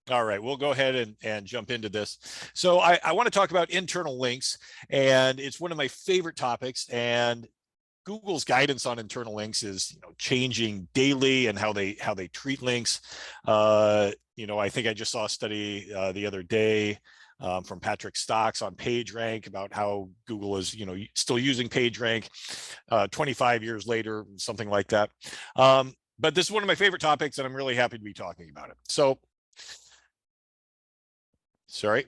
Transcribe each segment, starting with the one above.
All right, we'll go ahead and jump into this. So I want to talk about internal links, and it's one of my favorite topics. And Google's guidance on internal links is, changing daily, and how they treat links. I think I just saw a study the other day from Patrick Stocks on PageRank about how Google is, still using PageRank 25 years later, something like that. But this is one of my favorite topics, and I'm really happy to be talking about it. So, sorry.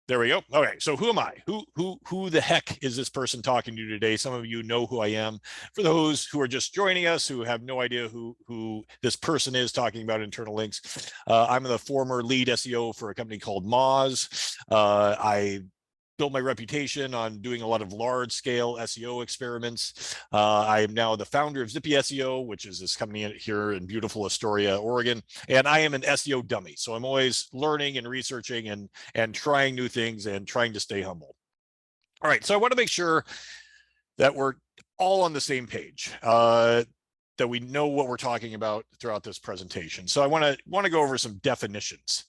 There we go. Okay, so who am I? Who the heck is this person talking to today? Some of you know who I am. For those who are just joining us, who have no idea who this person is talking about internal links, I'm the former lead SEO for a company called Moz. I built my reputation on doing a lot of large scale SEO experiments. I am now the founder of Zyppy SEO, which is this company here in beautiful Astoria, Oregon. And I am an SEO dummy. So I'm always learning and researching and trying new things and trying to stay humble. All right, so I want to make sure that we're all on the same page. That we know what we're talking about throughout this presentation. So I want to go over some definitions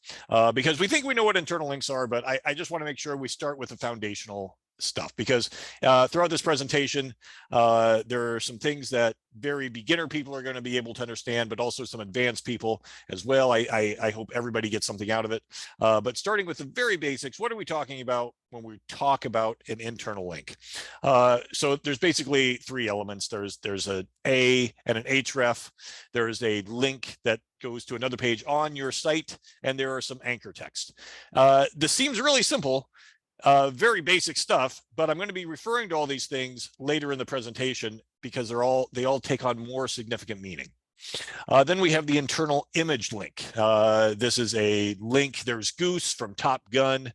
because we think we know what internal links are, but I just want to make sure we start with the foundational stuff, because throughout this presentation, there are some things that very beginner people are going to be able to understand, but also some advanced people as well. I hope everybody gets something out of it. But starting with the very basics, what are we talking about when we talk about an internal link? So there's basically three elements. There's an A and an href. There's a link that goes to another page on your site, and there are some anchor text. This seems really simple, very basic stuff, but I'm going to be referring to all these things later in the presentation because they all take on more significant meaning. Then we have the internal image link. This is a link. There's Goose from Top Gun,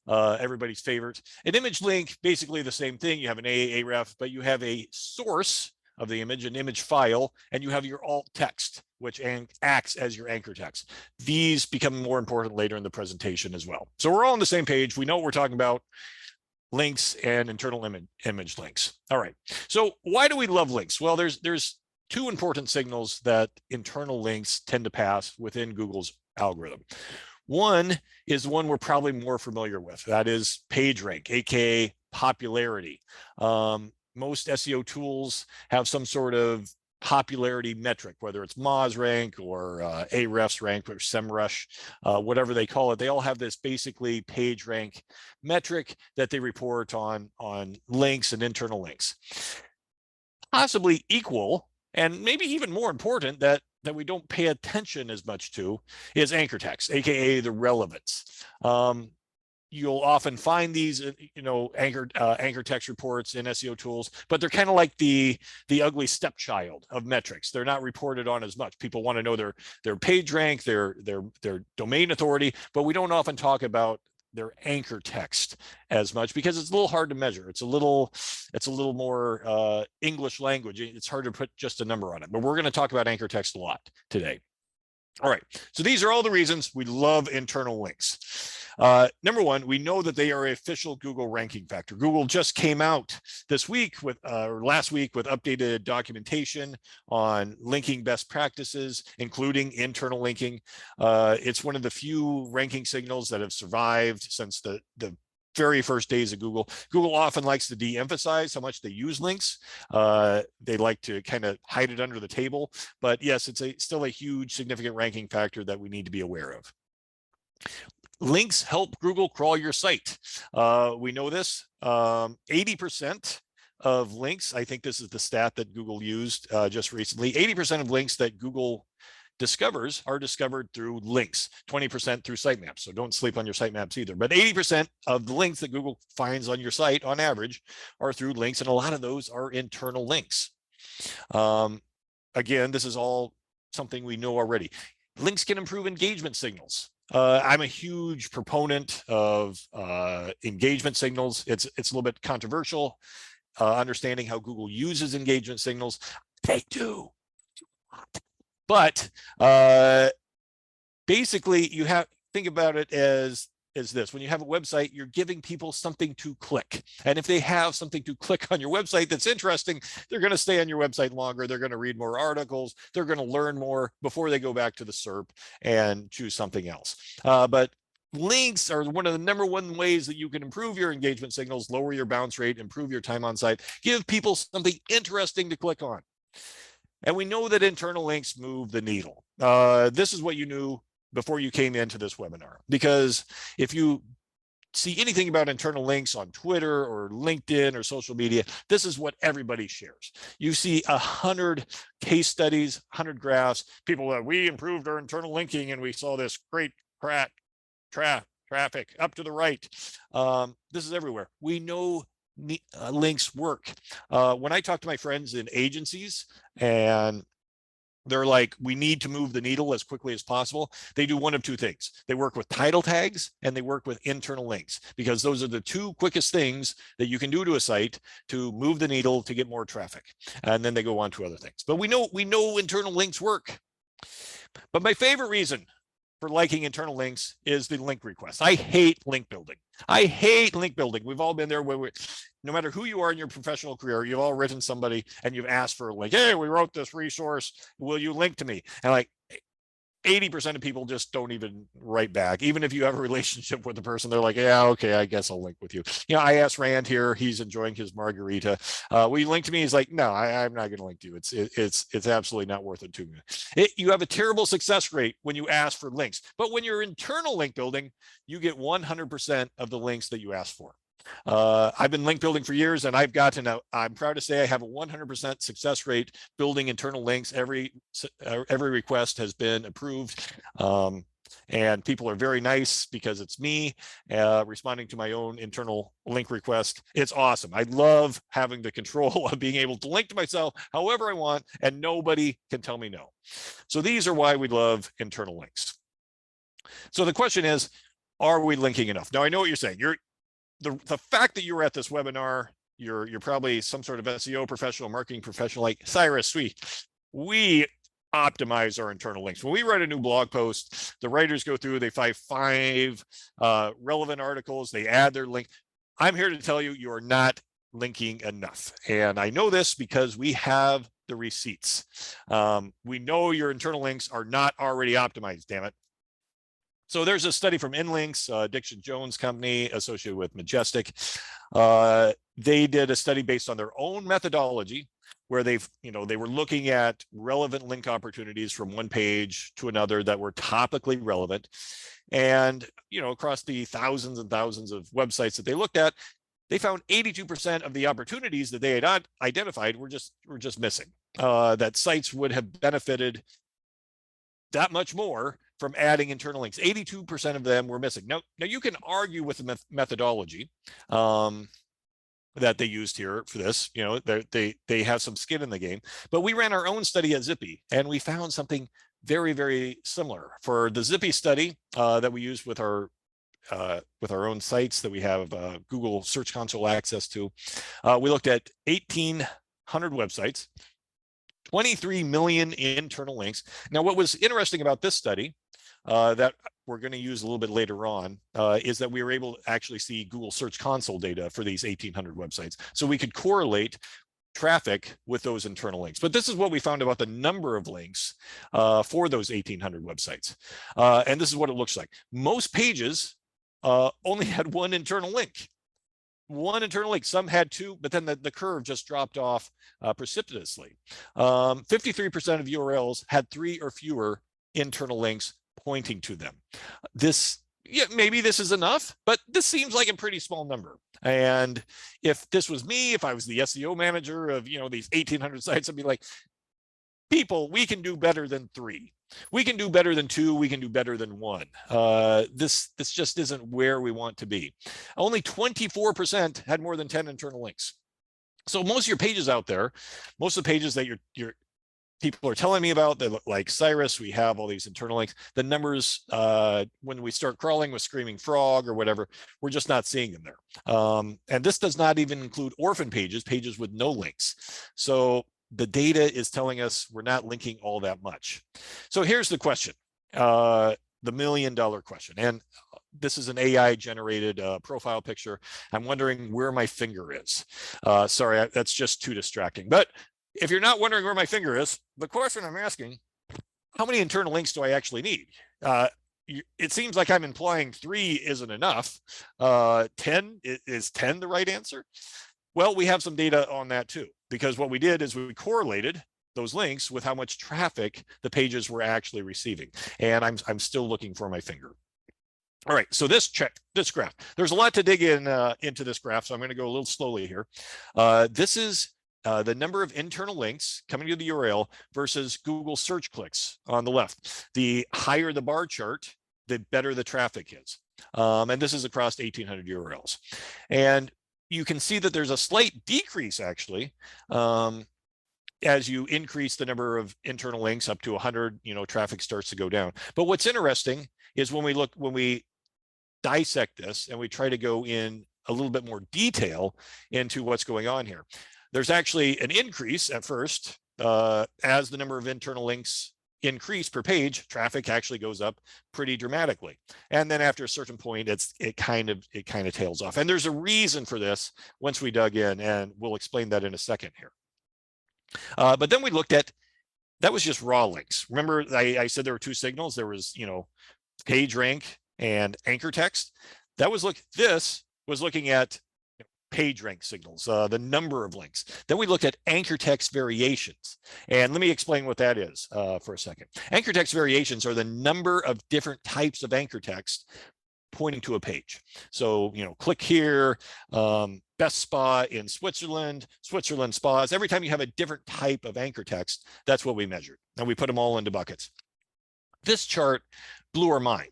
everybody's favorite. An image link, basically the same thing. You have an href, but you have a source of the image, an image file, and you have your alt text, which acts as your anchor text. These become more important later in the presentation as well. So we're all on the same page. We know what we're talking about: links and internal image links. All right. So why do we love links? Well, there's two important signals that internal links tend to pass within Google's algorithm. One is the one we're probably more familiar with. That is PageRank, aka popularity. Most SEO tools have some sort of popularity metric, whether it's Moz rank or Ahrefs rank or SEMrush, whatever they call it. They all have this basically PageRank metric that they report on links and internal links. Possibly equal, and maybe even more important, that we don't pay attention as much to, is anchor text, aka the relevance. You'll often find these, anchor text reports in SEO tools, but they're kind of like the ugly stepchild of metrics. They're not reported on as much. People want to know their page rank, their domain authority, but we don't often talk about their anchor text as much because it's a little hard to measure. It's a little more English language. It's hard to put just a number on it, but we're going to talk about anchor text a lot today. All right, so these are all the reasons we love internal links. Number one, we know that they are an official Google ranking factor. Google just came out this week or last week with updated documentation on linking best practices, including internal linking. It's one of the few ranking signals that have survived since the very first days of Google. Google often likes to de-emphasize how much they use links. They like to kind of hide it under the table, but yes, it's still a huge significant ranking factor that we need to be aware of. Links help Google crawl your site. We know this. 80% of links, I think this is the stat that Google used just recently, 80% of links that Google discovers are discovered through links, 20% through sitemaps. So don't sleep on your sitemaps either. But 80% of the links that Google finds on your site on average are through links, and a lot of those are internal links. Again, this is all something we know already. Links can improve engagement signals. I'm a huge proponent of engagement signals. It's a little bit controversial, understanding how Google uses engagement signals. They do. But basically, you think about it as is this: when you have a website, you're giving people something to click. And if they have something to click on your website that's interesting, they're going to stay on your website longer. They're going to read more articles. They're going to learn more before they go back to the SERP and choose something else. But links are one of the #1 ways that you can improve your engagement signals, lower your bounce rate, improve your time on site, give people something interesting to click on. And we know that internal links move the needle. This is what you knew before you came into this webinar, because if you see anything about internal links on Twitter or LinkedIn or social media, this is what everybody shares. You see 100 case studies, 100 graphs, people that we improved our internal linking and we saw this great traffic up to the right. This is everywhere. We know links work. When I talk to my friends in agencies and they're like, we need to move the needle as quickly as possible, they do one of two things. They work with title tags and they work with internal links, because those are the two quickest things that you can do to a site to move the needle to get more traffic. And then they go on to other things. But we know internal links work. But my favorite reason for liking internal links is the link request. I hate link building. I hate link building. We've all been there where no matter who you are in your professional career, you've all written somebody and you've asked for a link. Hey, we wrote this resource. Will you link to me? And like 80% of people just don't even write back. Even if you have a relationship with the person, they're like, yeah, okay, I guess I'll link with you. You know, I asked Rand here, he's enjoying his margarita. Will you link to me? He's like, no, I'm not going to link to you. It's absolutely not worth it to me. You have a terrible success rate when you ask for links, but when you're internal link building, you get 100% of the links that you ask for. I've been link building for years, and I'm proud to say I have a 100% success rate building internal links. Every request has been approved. And people are very nice because it's me responding to my own internal link request. It's awesome. I love having the control of being able to link to myself however I want, and nobody can tell me no. So these are why we love internal links. So the question is, are we linking enough? Now, I know what you're saying. The fact that you were at this webinar, you're probably some sort of SEO professional, marketing professional like Cyrus. We optimize our internal links. When we write a new blog post, the writers go through, they find 5 relevant articles, they add their link. I'm here to tell you, you are not linking enough. And I know this because we have the receipts. We know your internal links are not already optimized, damn it. So there's a study from InLinks, Dixon Jones company associated with Majestic. They did a study based on their own methodology where they were looking at relevant link opportunities from one page to another that were topically relevant. And, across the thousands and thousands of websites that they looked at, they found 82% of the opportunities that they had identified were just missing, that sites would have benefited that much more from adding internal links. 82% of them were missing. Now you can argue with the methodology that they used here for this. They have some skin in the game. But we ran our own study at Zyppy, and we found something very, very similar. For the Zyppy study that we used with our own sites that we have Google Search Console access to, we looked at 1,800 websites, 23 million internal links. Now, what was interesting about this study that we're going to use a little bit later on is that we were able to actually see Google Search Console data for these 1,800 websites. So we could correlate traffic with those internal links. But this is what we found about the number of links for those 1,800 websites. And this is what it looks like. Most pages only had one internal link. One internal link. Some had 2, but then the curve just dropped off precipitously. 53% of URLs had 3 or fewer internal links pointing to them. Maybe this is enough, but this seems like a pretty small number. And if this was me, if I was the SEO manager of these 1,800 sites, I'd be like, people, we can do better than 3. We can do better than 2. We can do better than 1. This just isn't where we want to be. Only 24% had more than 10 internal links. So most of your pages out there, most of the pages that your people are telling me about, they look like Cyrus. We have all these internal links. The numbers, when we start crawling with Screaming Frog or whatever, we're just not seeing them there. And this does not even include orphan pages with no links. So the data is telling us we're not linking all that much. So here's the question. the million-dollar question. And this is an AI generated profile picture. I'm wondering where my finger is. Sorry, that's just too distracting. But if you're not wondering where my finger is, the question I'm asking, how many internal links do I actually need? It seems like I'm implying 3 isn't enough. 10, is 10 the right answer? Well, we have some data on that too, because what we did is we correlated those links with how much traffic the pages were actually receiving. And I'm still looking for my finger. All right, so this graph. There's a lot to dig in into this graph, so I'm going to go a little slowly here. This is the number of internal links coming to the URL versus Google search clicks on the left. The higher the bar chart, the better the traffic is. And this is across 1,800 URLs. And you can see that there's a slight decrease actually as you increase the number of internal links up to 100, traffic starts to go down. But what's interesting is when we dissect this and we try to go in a little bit more detail into what's going on here, there's actually an increase at first as the number of internal links increase per page. Traffic actually goes up pretty dramatically, and then after a certain point, it kind of tails off. And there's a reason for this once we dug in, and we'll explain that in a second here. But then we looked at, that was just raw links. Remember, I said there were 2 signals. There was, page rank and anchor text. This was looking at page rank signals, the number of links. Then we looked at anchor text variations. And let me explain what that is for a second. Anchor text variations are the number of different types of anchor text pointing to a page. So, click here, best spa in Switzerland, Switzerland spas. Every time you have a different type of anchor text, that's what we measured. And we put them all into buckets. This chart blew our mind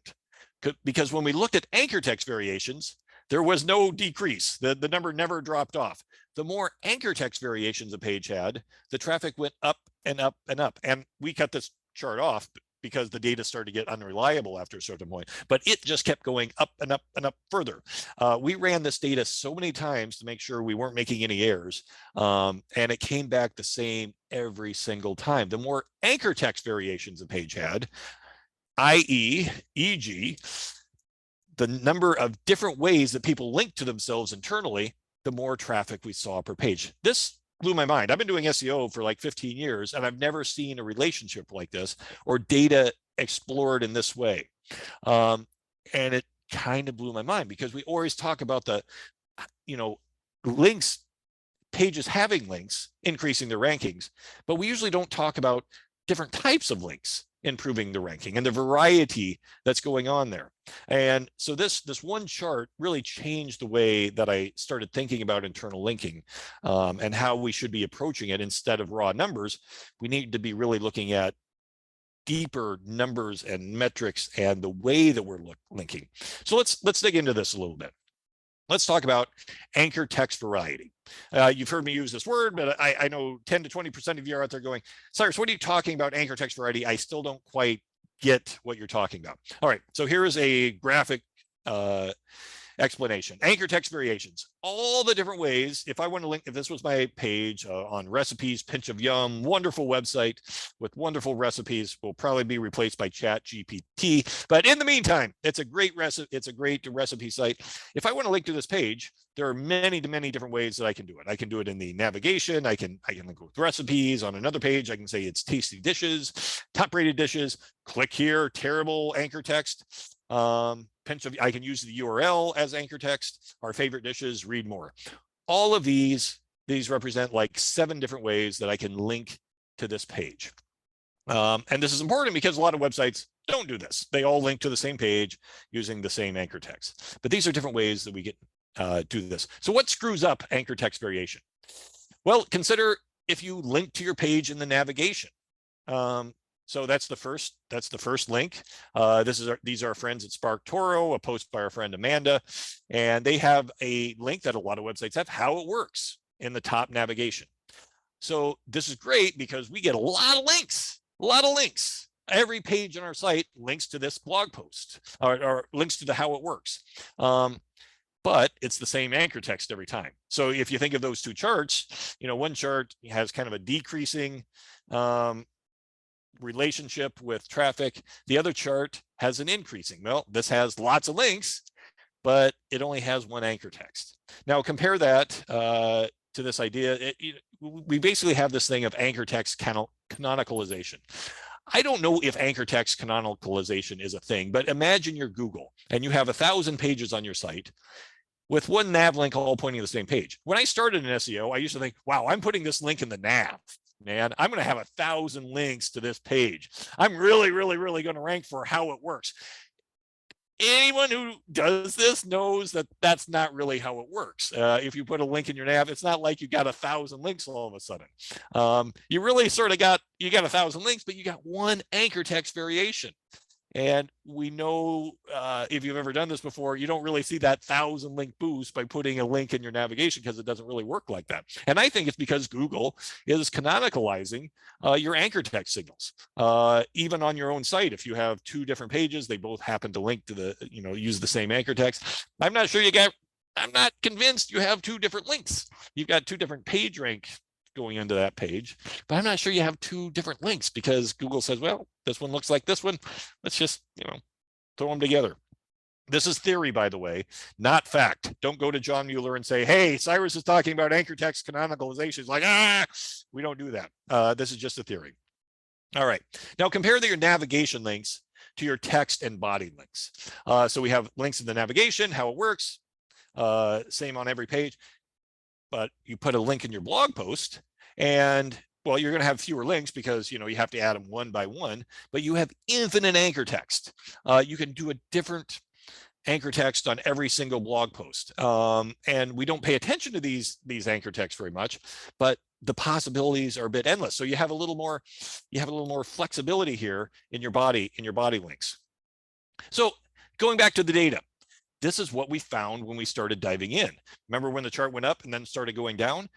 because when we looked at anchor text variations, there was no decrease. The number never dropped off. The more anchor text variations a page had, the traffic went up and up and up. And we cut this chart off because the data started to get unreliable after a certain point, but it just kept going up and up and up further. We ran this data so many times to make sure we weren't making any errors, and it came back the same every single time. The more anchor text variations a page had, e.g., the number of different ways that people link to themselves internally, the more traffic we saw per page. This blew my mind. I've been doing SEO for like 15 years, and I've never seen a relationship like this or data explored in this way. And it kind of blew my mind because we always talk about the, links, pages having links, increasing their rankings, but we usually don't talk about different types of links improving the ranking and the variety that's going on there. And so this one chart really changed the way that I started thinking about internal linking and how we should be approaching it. Instead of raw numbers, we need to be really looking at deeper numbers and metrics and the way that we're linking. So let's dig into this a little bit. Let's talk about anchor text variety. You've heard me use this word, but I know 10 to 20% of you are out there going, Cyrus, what are you talking about anchor text variety? I still don't quite get what you're talking about. All right, so here is a graphic explanation. Anchor text variations, all the different ways. If I want to link, if this was my page on recipes, Pinch of Yum, wonderful website with wonderful recipes, will probably be replaced by Chat GPT. But in the meantime, it's a great recipe site. If I want to link to this page, there are many different ways that I can do it. I can do it in the navigation. I can link with recipes on another page. I can say it's tasty dishes, top rated dishes. Click here, terrible anchor text. I can use the URL as anchor text. Our favorite dishes, read more. All of these represent like 7 different ways that I can link to this page. And this is important because a lot of websites don't do this. They all link to the same page using the same anchor text. But these are different ways that we get do this. So what screws up anchor text variation? Well, consider if you link to your page in the navigation. So that's the first link. These are our friends at Spark Toro, a post by our friend Amanda, and they have a link that a lot of websites have, how it works in the top navigation. So this is great because we get a lot of links. Every page on our site links to this blog post or links to the how it works. But it's the same anchor text every time. So if you think of those 2 charts, one chart has kind of a decreasing relationship with traffic. The other chart has an increasing. Well, this has lots of links, but it only has one anchor text. Now compare that to this idea. We basically have this thing of anchor text canonicalization. I don't know if anchor text canonicalization is a thing, but imagine you're Google and you have 1,000 pages on your site with one nav link all pointing to the same page. When I started in SEO, I used to think, wow, I'm putting this link in the nav. Man, I'm going to have 1,000 links to this page. I'm really, really, really going to rank for how it works. Anyone who does this knows that that's not really how it works. If you put a link in your nav, it's not like you got 1,000 links all of a sudden. You really sort of got 1,000 links, but you got one anchor text variation. And we know if you've ever done this before, you don't really see that 1,000 link boost by putting a link in your navigation because it doesn't really work like that. And I think it's because Google is canonicalizing your anchor text signals. Even on your own site, if you have 2 different pages, they both happen to link to the, use the same anchor text. I'm not convinced you have 2 different links. You've got 2 different page rank going into that page, but I'm not sure you have 2 different links because Google says, well, this one looks like this one. Let's just, throw them together. This is theory, by the way, not fact. Don't go to John Mueller and say, hey, Cyrus is talking about anchor text canonicalization. It's like, we don't do that. This is just a theory. All right. Now compare your navigation links to your text and body links. So we have links in the navigation, how it works, same on every page. But you put a link in your blog post and, well, you're going to have fewer links because, you have to add them one by one, but you have infinite anchor text. You can do a different anchor text on every single blog post. And we don't pay attention to these anchor texts very much, but the possibilities are a bit endless. So you have a little more flexibility here in your body links. So going back to the data, this is what we found when we started diving in. Remember when the chart went up and then started going down?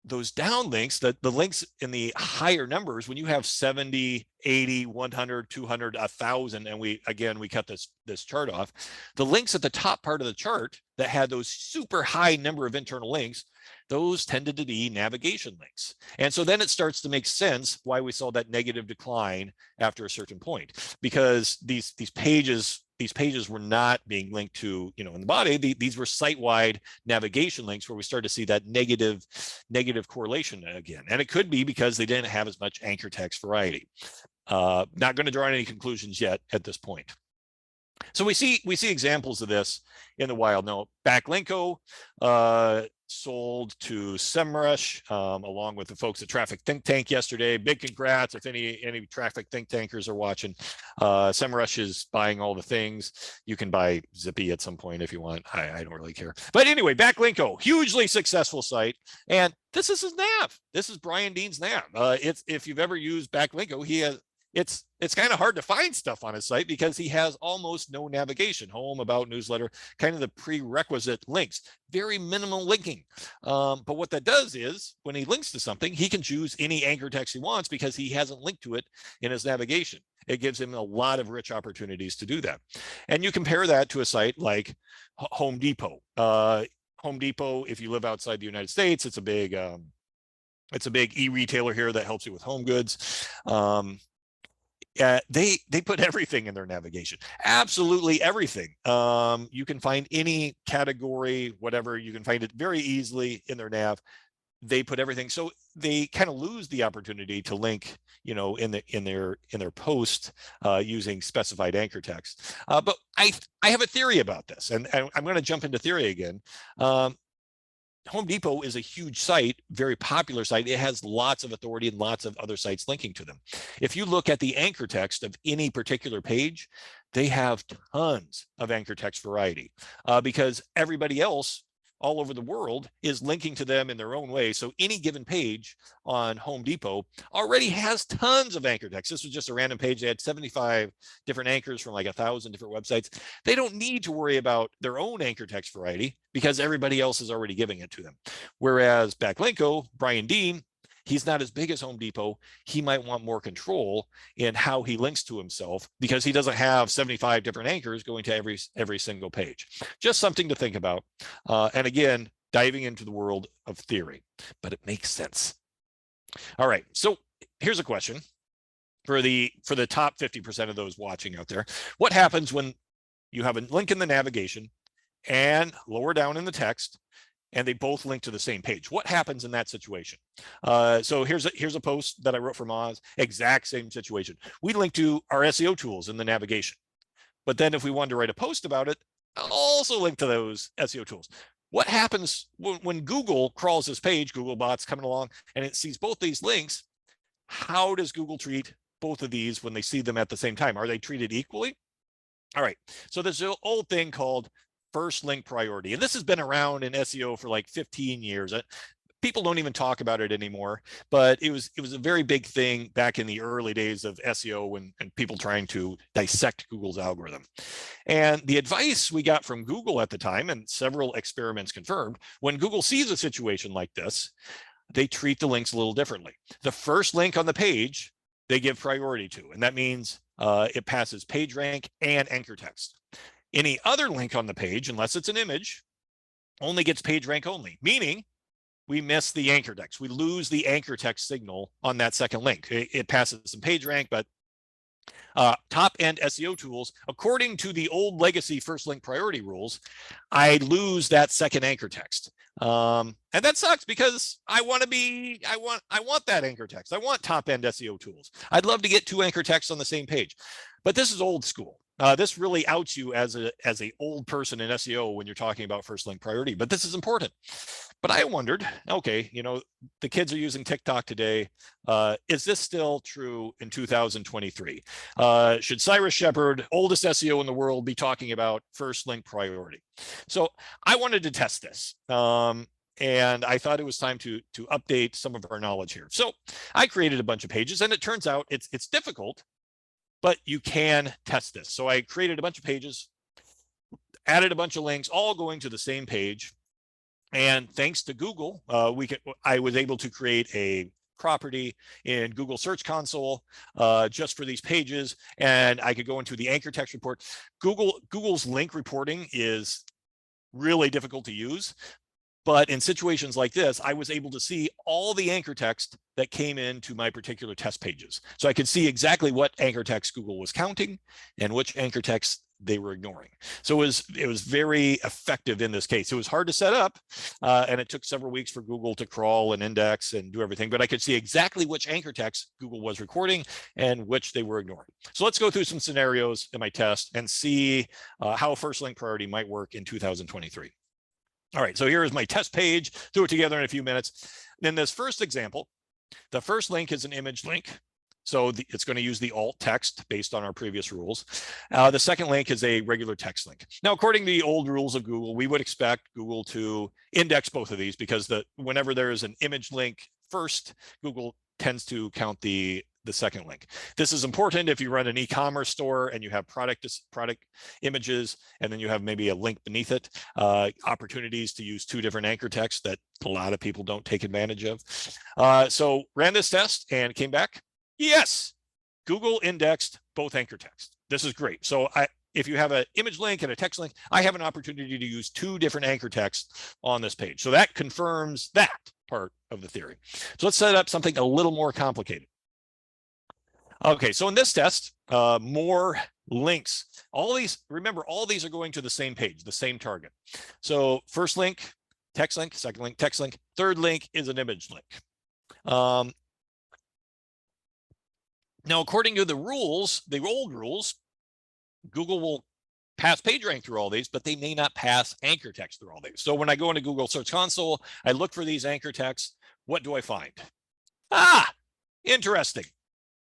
Those down links, the links in the higher numbers, when you have 70, 80, 100, 200, 1,000, and we cut this chart off, the links at the top part of the chart that had those super high number of internal links, those tended to be navigation links. And so then it starts to make sense why we saw that negative decline after a certain point, because these pages were not being linked to, in the body. These were site-wide navigation links where we started to see that negative correlation again. And it could be because they didn't have as much anchor text variety. Not going to draw any conclusions yet at this point. So we see examples of this in the wild. Now, Backlinko sold to SEMrush along with the folks at Traffic Think Tank yesterday. Big congrats if any traffic think tankers are watching. SEMrush is buying all the things. You can buy Zyppy at some point if you want. I don't really care. But anyway, Backlinko, hugely successful site. And this is his nav. This is Brian Dean's nav. If you've ever used Backlinko, he has. It's kind of hard to find stuff on his site because he has almost no navigation, home, about, newsletter, kind of the prerequisite links, very minimal linking. But what that does is when he links to something, he can choose any anchor text he wants because he hasn't linked to it in his navigation. It gives him a lot of rich opportunities to do that. And you compare that to a site like Home Depot. Home Depot, if you live outside the United States, it's a big e-retailer here that helps you with home goods. They put everything in their navigation, absolutely everything. You can find any category, whatever, you can find it very easily in their nav. They put everything, so they kind of lose the opportunity to link, in their post using specified anchor text. But I have a theory about this, and I'm going to jump into theory again. Home Depot is a huge site, very popular site. It has lots of authority and lots of other sites linking to them. If you look at the anchor text of any particular page, they have tons of anchor text variety because everybody else all over the world is linking to them in their own way. So any given page on Home Depot already has tons of anchor text. This was just a random page. They had 75 different anchors from like 1,000 different websites. They don't need to worry about their own anchor text variety because everybody else is already giving it to them. Whereas Backlinko, Brian Dean, he's not as big as Home Depot. He might want more control in how he links to himself because he doesn't have 75 different anchors going to every single page. Just something to think about. And again, diving into the world of theory, but it makes sense. All right, so here's a question. for the top 50% of those watching out there, what happens when you have a link in the navigation and lower down in the text, and they both link to the same page? What happens in that situation? So here's a post that I wrote for Moz, exact same situation. We link to our SEO tools in the navigation. But then if we wanted to write a post about it, I'll also link to those SEO tools. What happens when Google crawls this page, Googlebot's coming along, and it sees both these links? How does Google treat both of these when they see them at the same time? Are they treated equally? All right, so there's an old thing called first link priority, and this has been around in SEO for like 15 years. People don't even talk about it anymore, but it was a very big thing back in the early days of SEO and people trying to dissect Google's algorithm. And the advice we got from Google at the time, and several experiments confirmed, when Google sees a situation like this, they treat the links a little differently. The first link on the page, they give priority to, and that means it passes page rank and anchor text. Any other link on the page, unless it's an image, only gets page rank only, meaning we miss the anchor text. We lose the anchor text signal on that second link. It passes some page rank, but top-end SEO tools, according to the old legacy first link priority rules, I lose that second anchor text. And that sucks because I want that anchor text. I want top-end SEO tools. I'd love to get 2 anchor texts on the same page, but this is old school. This really outs you as a old person in SEO when you're talking about first link priority, but this is important. But I wondered, okay, the kids are using TikTok today. Is this still true in 2023? Should Cyrus Shepard, oldest SEO in the world, be talking about first link priority? So I wanted to test this. And I thought it was time to update some of our knowledge here. So I created a bunch of pages, and it turns out it's difficult, but you can test this. So I created a bunch of pages, added a bunch of links, all going to the same page. And thanks to Google, I was able to create a property in Google Search Console just for these pages, and I could go into the anchor text report. Google's link reporting is really difficult to use, but in situations like this, I was able to see all the anchor text that came into my particular test pages. So I could see exactly what anchor text Google was counting and which anchor text they were ignoring. So it was very effective in this case. It was hard to set up, and it took several weeks for Google to crawl and index and do everything, but I could see exactly which anchor text Google was recording and which they were ignoring. So let's go through some scenarios in my test and see how first link priority might work in 2023. All right, so here is my test page. Threw it together in a few minutes. In this first example, the first link is an image link. So it's going to use the alt text based on our previous rules. The second link is a regular text link. Now, according to the old rules of Google, we would expect Google to index both of these because whenever there is an image link first, Google tends to count the second link. This is important if you run an e-commerce store and you have product images, and then you have maybe a link beneath it, opportunities to use 2 different anchor texts that a lot of people don't take advantage of. So ran this test and came back. Yes, Google indexed both anchor texts. This is great. So if you have an image link and a text link, I have an opportunity to use 2 different anchor texts on this page. So that confirms that part of the theory. So let's set up something a little more complicated. Okay, so in this test, more links. Remember, all these are going to the same page, the same target. So first link, text link, second link, text link, third link is an image link. Now, according to the rules, the old rules, Google will pass PageRank through all these, but they may not pass anchor text through all these. So when I go into Google Search Console, I look for these anchor texts. What do I find? Interesting.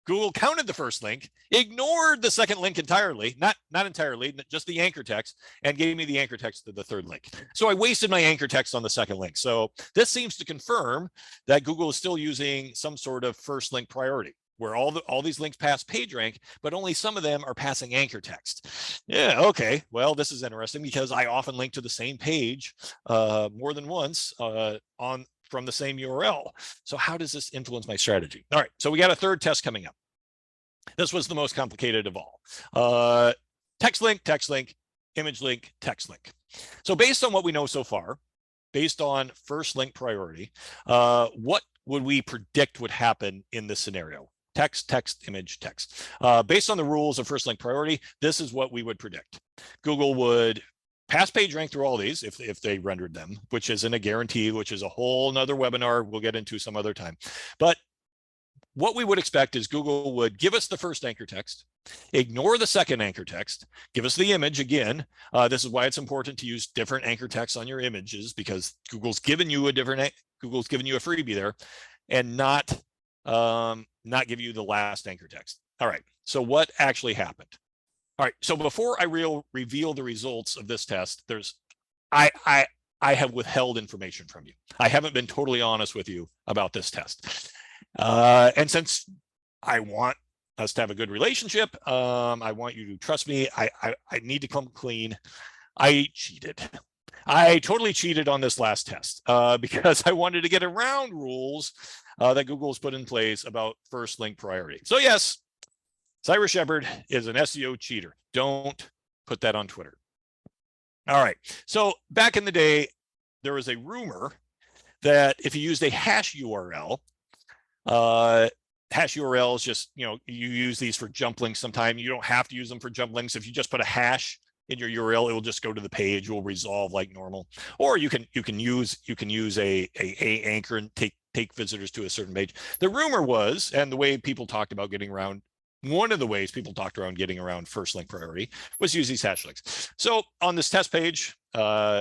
Google counted the first link, ignored the second link entirely, not entirely, just the anchor text, and gave me the anchor text to the third link. So I wasted my anchor text on the second link. So this seems to confirm that Google is still using some sort of first link priority, where all these links pass PageRank, but only some of them are passing anchor text. Yeah, okay. Well, this is interesting because I often link to the same page more than once from the same URL. So how does this influence my strategy? All right, so we got a third test coming up. This was the most complicated of all. Text link, image link, text link. So based on what we know so far, based on first link priority, what would we predict would happen in this scenario? text, text, image, text. Based on the rules of first link priority, this is what we would predict. Google would pass page rank through all these if they rendered them, which isn't a guarantee, which is a whole nother webinar we'll get into some other time. But what we would expect is Google would give us the first anchor text, ignore the second anchor text, give us the image again. This is why it's important to use different anchor text on your images, because Google's given you a freebie there, and not give you the last anchor text. All right, so what actually happened? All right, so before I reveal the results of this test, I have withheld information from you. I haven't been totally honest with you about this test. And since I want us to have a good relationship, I want you to trust me. I need to come clean. I cheated. I totally cheated on this last test because I wanted to get around rules that Google's put in place about first link priority. So yes, Cyrus Shepard is an SEO cheater. Don't put that on Twitter. All right. So back in the day, there was a rumor that if you used a hash URL, hash URL is just, you use these for jump links sometime. You don't have to use them for jump links. If you just put a hash in your URL, it will just go to the page, will resolve like normal. Or you can use a anchor and take visitors to a certain page. The rumor was, and the way people talked about getting around, one of the ways people talked around getting around first link priority was use these hash links. So on this test page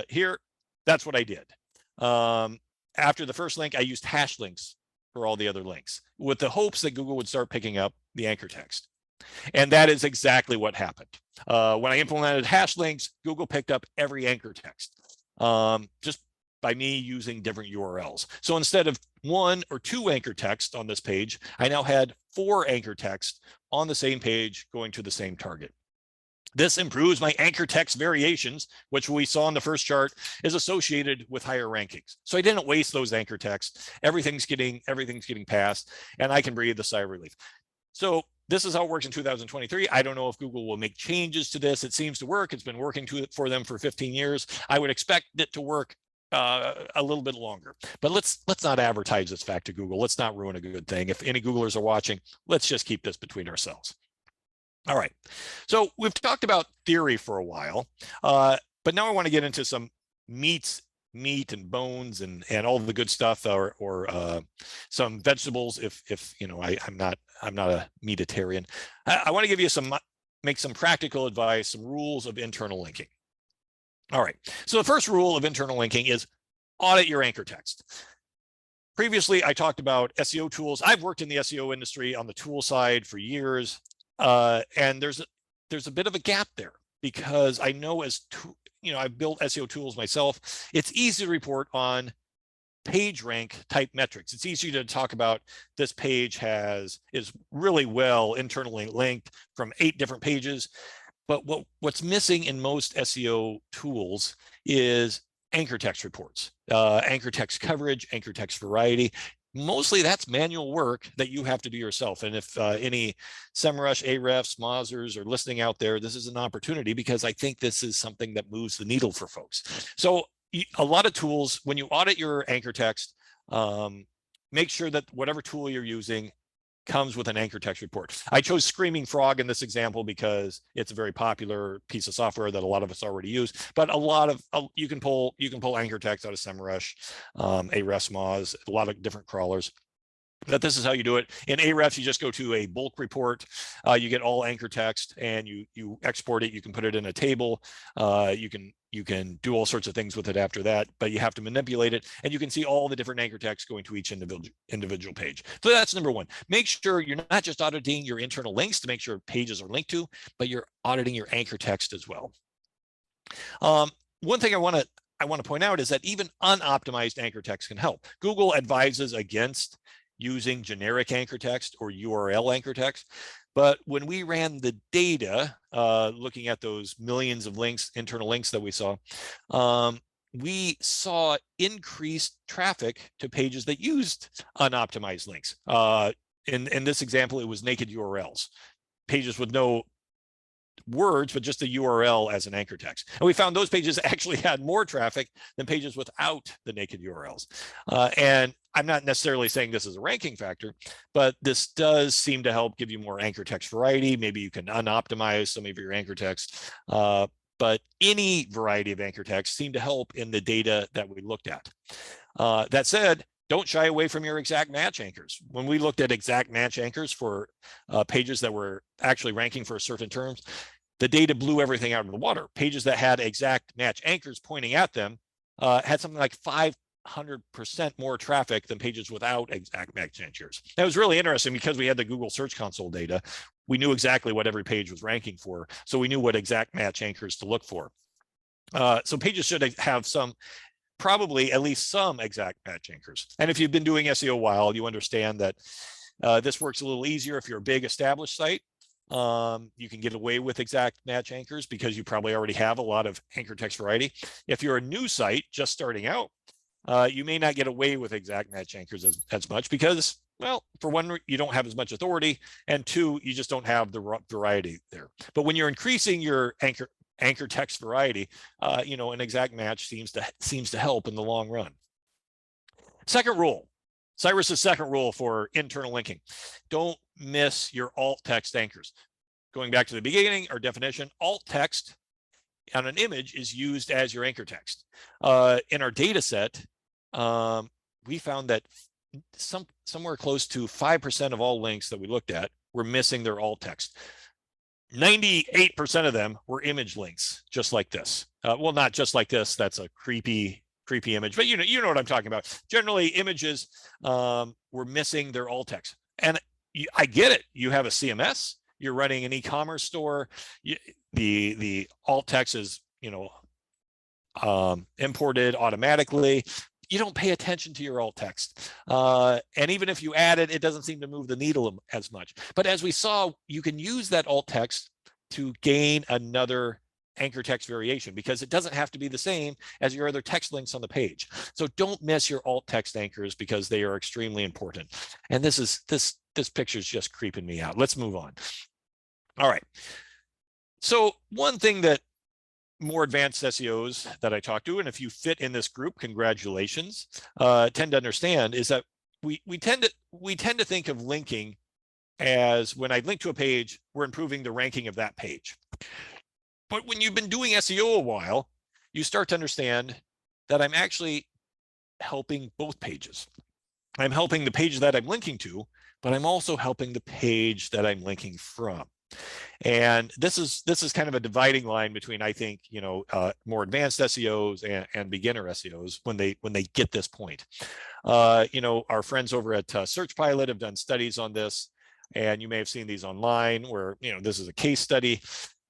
here, that's what I did. After the first link, I used hash links for all the other links with the hopes that Google would start picking up the anchor text. And that is exactly what happened. When I implemented hash links, Google picked up every anchor text just by me using different URLs. So instead of 1 or 2 anchor text on this page, I now had 4 anchor text on the same page going to the same target. This improves my anchor text variations, which we saw in the first chart is associated with higher rankings. So I didn't waste those anchor texts. Everything's getting passed, and I can breathe a sigh of relief. So this is how it works in 2023. I don't know if Google will make changes to this. It seems to work. It's been working for them for 15 years. I would expect it to work a little bit longer, but let's not advertise this fact to Google. Let's not ruin a good thing. If any Googlers are watching, let's just keep this between ourselves. All right, so we've talked about theory for a while, but now I want to get into some meat and bones and all the good stuff, or some vegetables. If I'm not a meatitarian. I want to give you make some practical advice, some rules of internal linking. All right, so the first rule of internal linking is audit your anchor text. Previously, I talked about SEO tools. I've worked in the SEO industry on the tool side for years, and there's a bit of a gap there, because I know I've built SEO tools myself. It's easy to report on page rank type metrics. It's easy to talk about this page is really well internally linked from 8 different pages. But what's missing in most SEO tools is anchor text reports, anchor text coverage, anchor text variety. Mostly that's manual work that you have to do yourself. And if any SEMrush, Ahrefs, Mozers are listening out there, this is an opportunity, because I think this is something that moves the needle for folks. So a lot of tools, when you audit your anchor text, make sure that whatever tool you're using comes with an anchor text report. I chose Screaming Frog in this example because it's a very popular piece of software that a lot of us already use. But you can pull anchor text out of SEMrush, Ahrefs, Moz, a lot of different crawlers. But this is how you do it. In Ahrefs, you just go to a bulk report. You get all anchor text, and you export it. You can put it in a table. You can do all sorts of things with it after that, but you have to manipulate it, and you can see all the different anchor text going to each individual page. So that's number one. Make sure you're not just auditing your internal links to make sure pages are linked to, but you're auditing your anchor text as well. One thing I want to point out is that even unoptimized anchor text can help. Google advises against using generic anchor text or URL anchor text. But when we ran the data, looking at those millions of links, internal links that we saw increased traffic to pages that used unoptimized links. In this example, it was naked URLs, pages with no words, but just the URL as an anchor text. And we found those pages actually had more traffic than pages without the naked URLs. And I'm not necessarily saying this is a ranking factor, but this does seem to help give you more anchor text variety. Maybe you can unoptimize some of your anchor text, but any variety of anchor text seemed to help in the data that we looked at. That said, don't shy away from your exact match anchors. When we looked at exact match anchors for pages that were actually ranking for certain terms, the data blew everything out of the water. Pages that had exact match anchors pointing at them had something like 500% more traffic than pages without exact match anchors. That was really interesting because we had the Google Search Console data. We knew exactly what every page was ranking for, so we knew what exact match anchors to look for. So pages should have probably at least some exact match anchors. And if you've been doing SEO a while, you understand that this works a little easier if you're a big established site. You can get away with exact match anchors because you probably already have a lot of anchor text variety. If you're a new site just starting out, you may not get away with exact match anchors as much because, well, for one, you don't have as much authority, and two, you just don't have the variety there. But when you're increasing your anchor text variety, an exact match seems to help in the long run. Second rule, Cyrus's second rule for internal linking: don't miss your alt text anchors. Going back to the beginning, our definition, alt text on an image is used as your anchor text. In our data set, we found that somewhere close to 5% of all links that we looked at were missing their alt text. 98% of them were image links, just like this. Well, not just like this. That's a creepy image, but you know what I'm talking about. Generally, images were missing their alt text, and I get it. You have a CMS. You're running an e-commerce store. The alt text is imported automatically. You don't pay attention to your alt text. And even if you add it, it doesn't seem to move the needle as much. But as we saw, you can use that alt text to gain another anchor text variation because it doesn't have to be the same as your other text links on the page. So don't miss your alt text anchors because they are extremely important. And this picture is just creeping me out. Let's move on. All right. So one thing that more advanced SEOs that I talk to, and if you fit in this group, congratulations, tend to understand is that we tend to think of linking as when I link to a page, we're improving the ranking of that page. But when you've been doing SEO a while, you start to understand that I'm actually helping both pages. I'm helping the page that I'm linking to, but I'm also helping the page that I'm linking from. And this is kind of a dividing line between, I think, more advanced SEOs and beginner SEOs when they get this point. Our friends over at Search Pilot have done studies on this, and you may have seen these online where, this is a case study.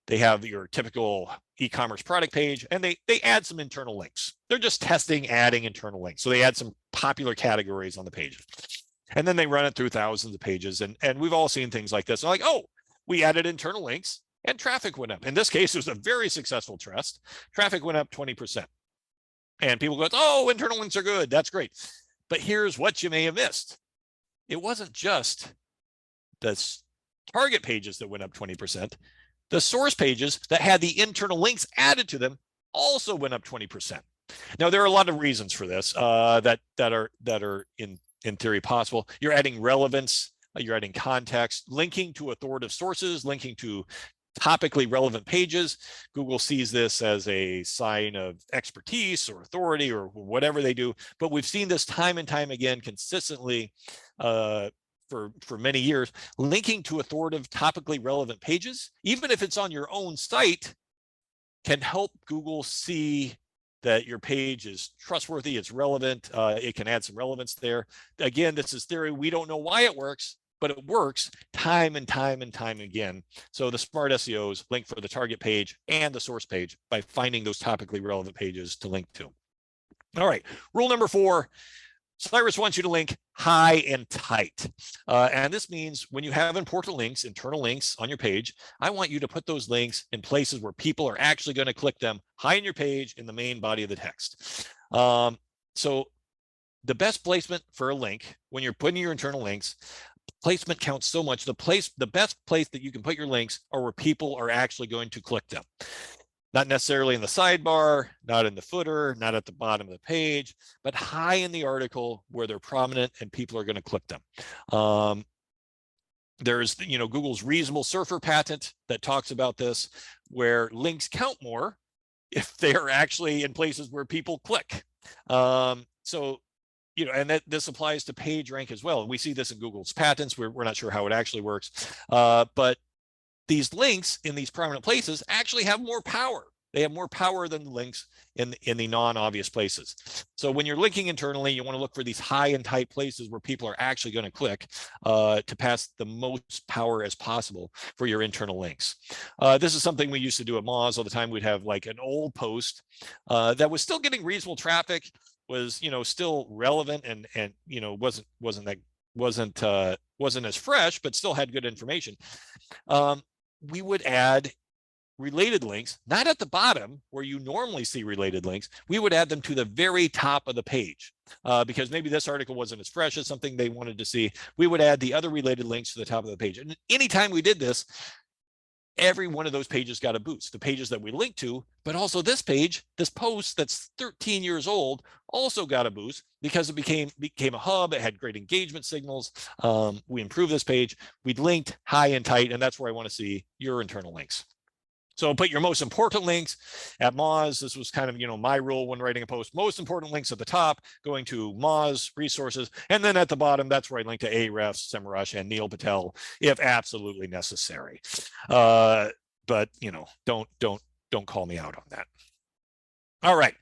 They have your typical e-commerce product page, and they add some internal links. They're just testing adding internal links. So they add some popular categories on the page, and then they run it through thousands of pages. And we've all seen things like this. They're like, oh, we added internal links and traffic went up. In this case, it was a very successful test. Traffic went up 20%. And people go, oh, internal links are good. That's great. But here's what you may have missed. It wasn't just the target pages that went up 20%. The source pages that had the internal links added to them also went up 20%. Now, there are a lot of reasons for this that are in theory possible. You're adding relevance. You're adding context, linking to authoritative sources, linking to topically relevant pages. Google sees this as a sign of expertise or authority or whatever they do. But we've seen this time and time again consistently for many years. Linking to authoritative, topically relevant pages, even if it's on your own site, can help Google see that your page is trustworthy, it's relevant, it can add some relevance there. Again, this is theory. We don't know why it works, but it works time and time and time again. So the smart SEOs link for the target page and the source page by finding those topically relevant pages to link to. All right, rule number 4, Cyrus wants you to link high and tight. And this means when you have important links, internal links on your page, I want you to put those links in places where people are actually going to click them high in your page in the main body of the text. So the best placement for a link when you're putting your internal links, placement counts so much. The best place that you can put your links are where people are actually going to click them. Not necessarily in the sidebar, not in the footer, not at the bottom of the page, but high in the article where they're prominent and people are going to click them. There's, Google's reasonable surfer patent that talks about this, where links count more if they are actually in places where people click. So, and this applies to page rank as well. And we see this in Google's patents. We're not sure how it actually works, but these links in these prominent places actually have more power. They have more power than the links in the non-obvious places. So when you're linking internally, you want to look for these high and tight places where people are actually going to click to pass the most power as possible for your internal links. This is something we used to do at Moz all the time. We'd have like an old post that was still getting reasonable traffic, was still relevant and wasn't as fresh, but still had good information. We would add related links, not at the bottom where you normally see related links. We would add them to the very top of the page because maybe this article wasn't as fresh as something they wanted to see. We would add the other related links to the top of the page. And anytime we did this, every one of those pages got a boost. The pages that we linked to, but also this page, this post that's 13 years old, also got a boost because it became a hub. It had great engagement signals. We improved this page. We'd linked high and tight, and that's where I want to see your internal links. So put your most important links at Moz. This was kind of, my rule when writing a post. Most important links at the top, going to Moz resources. And then at the bottom, that's where I link to Ahrefs, Semrush, and Neil Patel, if absolutely necessary. But, don't call me out on that. All right.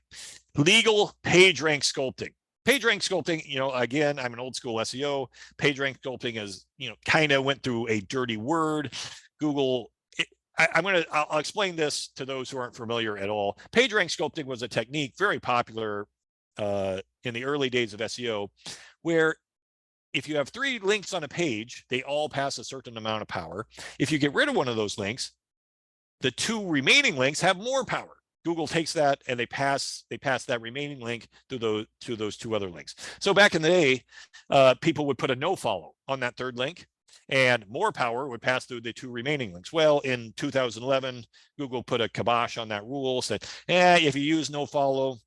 Legal page rank sculpting. Page rank sculpting, again, I'm an old school SEO. Page rank sculpting is, kind of went through a dirty word. Google, I'll explain this to those who aren't familiar at all. Page rank sculpting was a technique very popular in the early days of SEO, where if you have 3 links on a page, they all pass a certain amount of power. If you get rid of one of those links, the 2 remaining links have more power. Google takes that and they pass that remaining link to those 2 other links. So back in the day, people would put a no follow on that 3rd link, and more power would pass through the 2 remaining links. Well, in 2011, Google put a kibosh on that rule, said, if you use no follow,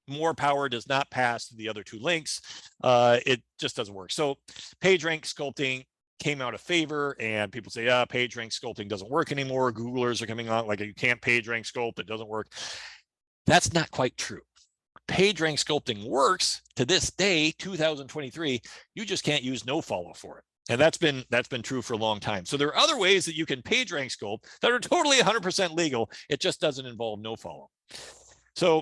more power does not pass to the other 2 links. It just doesn't work. So page rank sculpting came out of favor, and people say, page rank sculpting doesn't work anymore. Googlers are coming out like, you can't page rank sculpt, it doesn't work. That's not quite true. Page rank sculpting works to this day, 2023. You just can't use no follow for it. And that's been true for a long time. So there are other ways that you can page rank sculpt that are totally 100% legal. It just doesn't involve no follow. So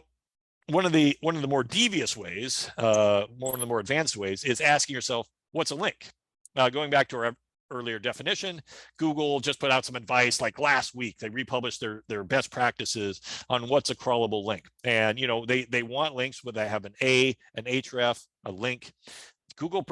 one of the more devious ways, one of the more advanced ways, is asking yourself, what's a link? Going back to our earlier definition, Google just put out some advice like last week. They republished their best practices on what's a crawlable link. And they want links where they have an href, a link. Google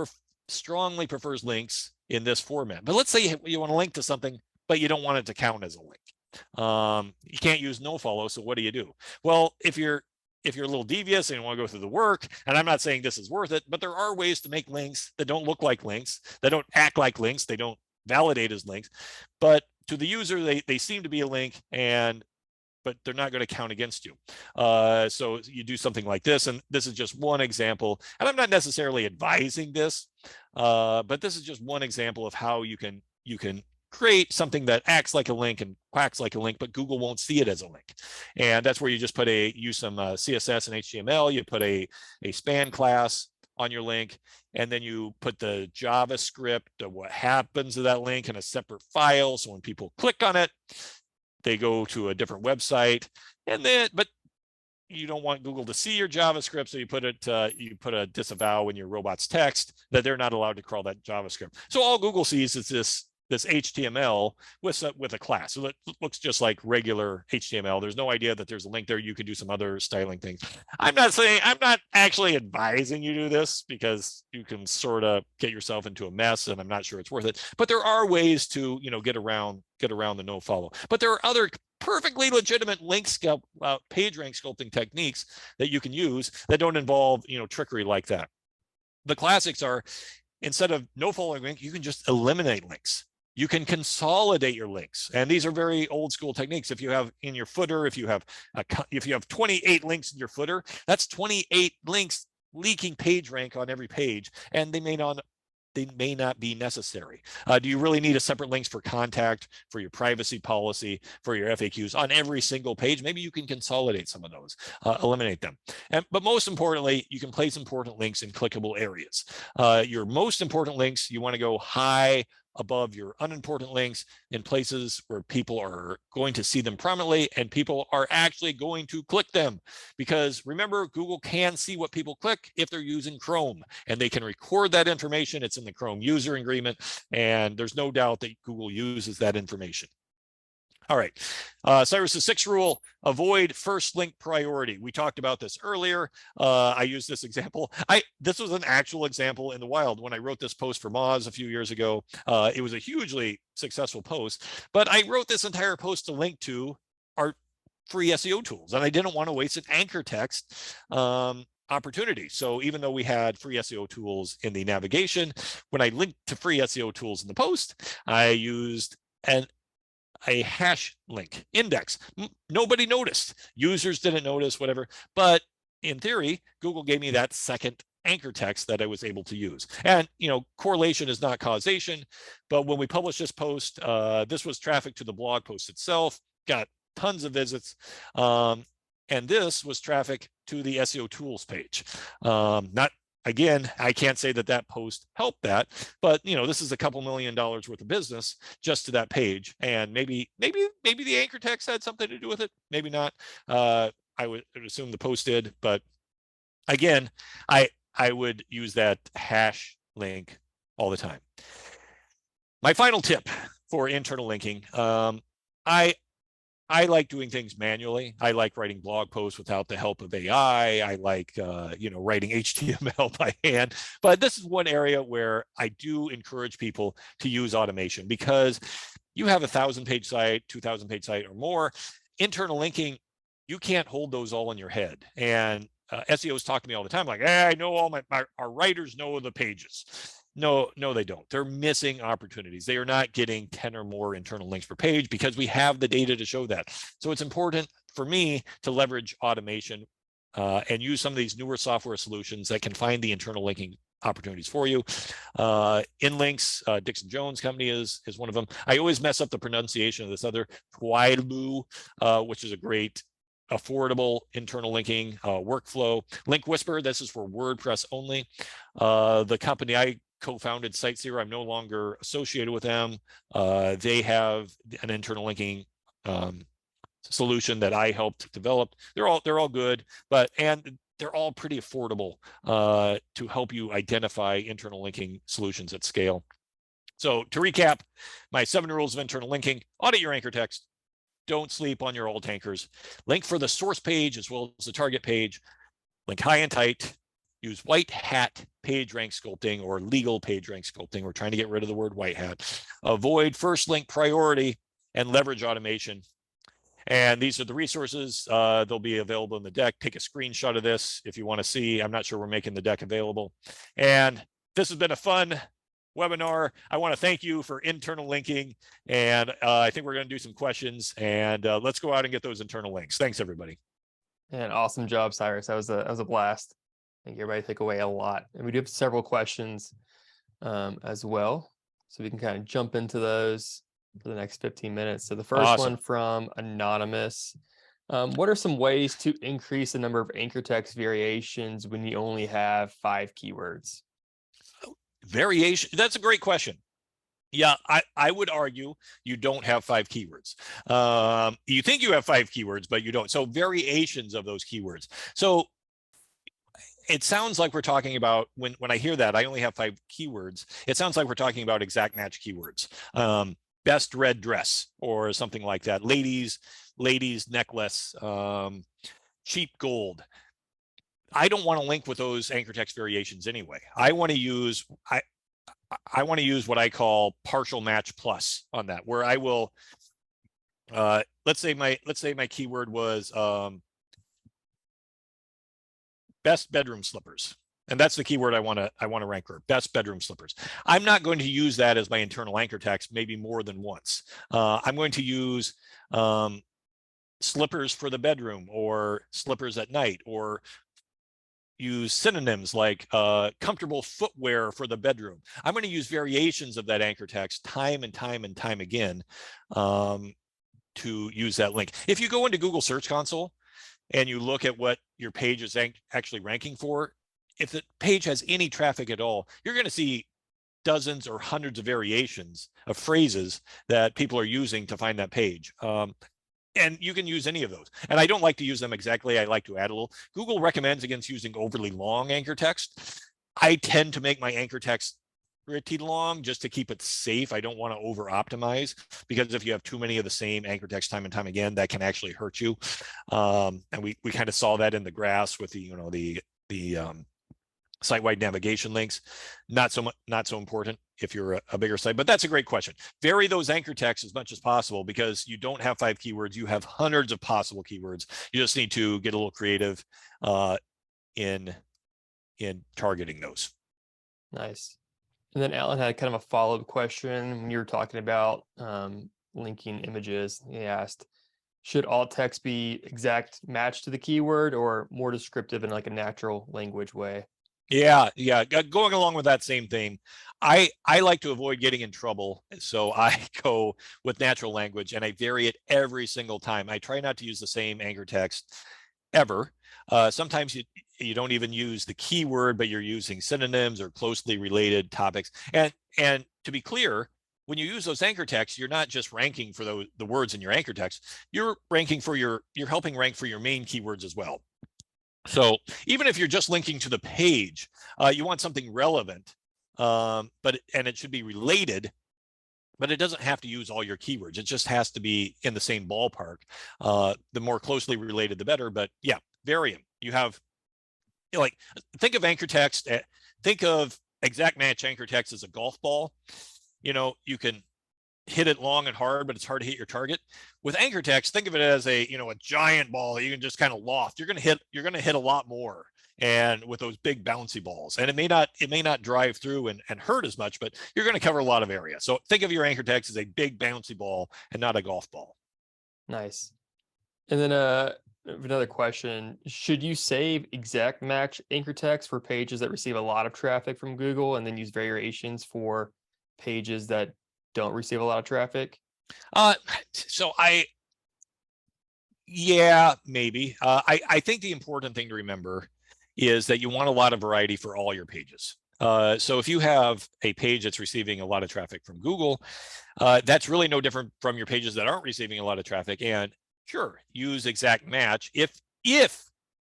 strongly prefers links in this format. But let's say you want to link to something, but you don't want it to count as a link. You can't use no follow. So what do? Well, if you're a little devious and you want to go through the work, and I'm not saying this is worth it, but there are ways to make links that don't look like links, that don't act like links, they don't validate as links, but to the user, they seem to be a link, but they're not going to count against you. So you do something like this, and this is just one example, and I'm not necessarily advising this, but this is just one example of how you can create something that acts like a link and quacks like a link, but Google won't see it as a link. And that's where you just use some CSS and HTML, you put a span class on your link, and then you put the JavaScript of what happens to that link in a separate file. So when people click on it, they go to a different website, but you don't want Google to see your JavaScript, so you put a disavow in your robots text that they're not allowed to crawl that JavaScript. So all Google sees is this HTML with a class. So it looks just like regular HTML. There's no idea that there's a link there. You could do some other styling things. I'm not actually advising you do this because you can sort of get yourself into a mess, and I'm not sure it's worth it. But there are ways to get around the no follow. But there are other perfectly legitimate page rank sculpting techniques that you can use that don't involve trickery like that. The classics are, instead of no following link, you can just eliminate links. You can consolidate your links, and these are very old school techniques. If you have in your footer, if you have 28 links in your footer, that's 28 links leaking page rank on every page, and they may not be necessary. Do you really need a separate links for contact, for your privacy policy, for your FAQs on every single page? Maybe you can consolidate some of those, eliminate them. But most importantly, you can place important links in clickable areas. Your most important links, you want to go high above your unimportant links in places where people are going to see them prominently and people are actually going to click them. Because remember, Google can see what people click if they're using Chrome, and they can record that information. It's in the Chrome user agreement, and there's no doubt that Google uses that information. All right, Cyrus's 6th rule: avoid first link priority. We talked about this earlier. I used this example. This was an actual example in the wild when I wrote this post for Moz a few years ago. It was a hugely successful post, but I wrote this entire post to link to our free SEO tools, and I didn't want to waste an anchor text opportunity. So even though we had free SEO tools in the navigation, when I linked to free SEO tools in the post, I used a hash link index. Nobody noticed. Users didn't notice, whatever. But in theory, Google gave me that second anchor text that I was able to use. And, correlation is not causation. But when we published this post, this was traffic to the blog post itself, got tons of visits. And this was traffic to the SEO tools page. Again, I can't say that post helped that, but this is a couple $1 million worth of business just to that page, and maybe the anchor text had something to do with it, maybe not. I would assume the post did, but again, I would use that hash link all the time. My final tip for internal linking: I like doing things manually. I like writing blog posts without the help of AI. I like, writing HTML by hand. But this is one area where I do encourage people to use automation, because you have a 1,000-page site, 2,000-page site or more. Internal linking, you can't hold those all in your head. And SEOs talk to me all the time, like, hey, I know our writers know the pages. No, they don't. They're missing opportunities. They are not getting 10 or more internal links per page because we have the data to show that. So it's important for me to leverage automation and use some of these newer software solutions that can find the internal linking opportunities for you. InLinks, Dixon Jones company is one of them. I always mess up the pronunciation of this other, Twiloo, which is a great affordable internal linking workflow. Link Whisper, this is for WordPress only. The company I co-founded, SiteZero, I'm no longer associated with them. They have an internal linking solution that I helped develop. They're all good, and they're all pretty affordable to help you identify internal linking solutions at scale. So to recap, my 7 rules of internal linking: audit your anchor text. Don't sleep on your old anchors. Link for the source page as well as the target page. Link high and tight. Use white hat page rank sculpting or legal page rank sculpting. We're trying to get rid of the word white hat. Avoid first link priority and leverage automation. And these are the resources. They'll be available in the deck. Take a screenshot of this if you want to see. I'm not sure we're making the deck available. And this has been a fun webinar. I want to thank you for internal linking. And I think we're going to do some questions. And let's go out and get those internal links. Thanks, everybody. And awesome job, Cyrus. That was a blast. I think everybody took away a lot. And we do have several questions as well. So we can kind of jump into those for the next 15 minutes. So the first one from Anonymous. What are some ways to increase the number of anchor text variations when you only have 5 keywords? Variation, that's a great question. Yeah, I would argue you don't have 5 keywords. You think you have 5 keywords, but you don't. So variations of those keywords. So it sounds like we're talking about, when I hear that, I only have 5 keywords, it sounds like we're talking about exact match keywords. Best red dress or something like that. Ladies necklace, cheap gold. I don't want to link with those anchor text variations anyway. I want to use what I call partial match plus on that, where I will let's say my keyword was best bedroom slippers. And that's the keyword I want to rank for, best bedroom slippers. I'm not going to use that as my internal anchor text, maybe more than once. I'm going to use slippers for the bedroom, or slippers at night, or use synonyms like comfortable footwear for the bedroom. I'm going to use variations of that anchor text time and time and time again to use that link. If you go into Google Search Console and you look at what your page is actually ranking for, if the page has any traffic at all, you're going to see dozens or hundreds of variations of phrases that people are using to find that page. And you can use any of those. And I don't like to use them exactly. I like to add a little. Google recommends against using overly long anchor text. I tend to make my anchor text pretty long just to keep it safe. I don't want to over optimize, because if you have too many of the same anchor text time and time again, that can actually hurt you. And we kind of saw that in the graphs with the site-wide navigation links. Not so important if you're a bigger site, but that's a great question. Vary those anchor texts as much as possible, because you don't have 5 keywords, you have hundreds of possible keywords. You just need to get a little creative in targeting those. Nice. And then Alan had kind of a follow-up question when you were talking about linking images. He asked, should alt text be exact match to the keyword, or more descriptive in like a natural language way? Yeah. Going along with that same thing, I like to avoid getting in trouble, so I go with natural language, and I vary it every single time. I try not to use the same anchor text ever. Sometimes you don't even use the keyword, but you're using synonyms or closely related topics. And to be clear, when you use those anchor texts, you're not just ranking for the words in your anchor text. You're helping rank for your main keywords as well. So even if you're just linking to the page, you want something relevant, and it should be related, but it doesn't have to use all your keywords. It just has to be in the same ballpark. The more closely related, the better. But yeah, vary them. You have, like, think of anchor text. Think of exact match anchor text as a golf ball. You can hit it long and hard, but it's hard to hit your target. With anchor text, think of it as a giant ball that you can just kind of loft. You're going to hit a lot more, and with those big bouncy balls, and it may not drive through and hurt as much, but you're going to cover a lot of area. So think of your anchor text as a big bouncy ball and not a golf ball. Nice. And then another question, should you save exact match anchor text for pages that receive a lot of traffic from Google, and then use variations for pages that don't receive a lot of traffic? Yeah, maybe. I think the important thing to remember is that you want a lot of variety for all your pages. So if you have a page that's receiving a lot of traffic from Google, that's really no different from your pages that aren't receiving a lot of traffic. And sure, use exact match. If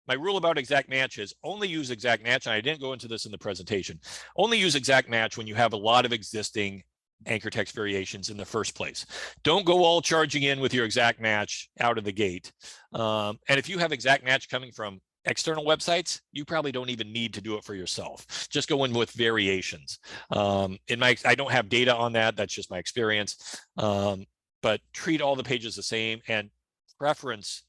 my rule about exact match is only use exact match, and I didn't go into this in the presentation, only use exact match when you have a lot of existing anchor text variations in the first place. Don't go all charging in with your exact match out of the gate. And if you have exact match coming from external websites, you probably don't even need to do it for yourself. Just go in with variations. I don't have data on that. That's just my experience. But treat all the pages the same, and preference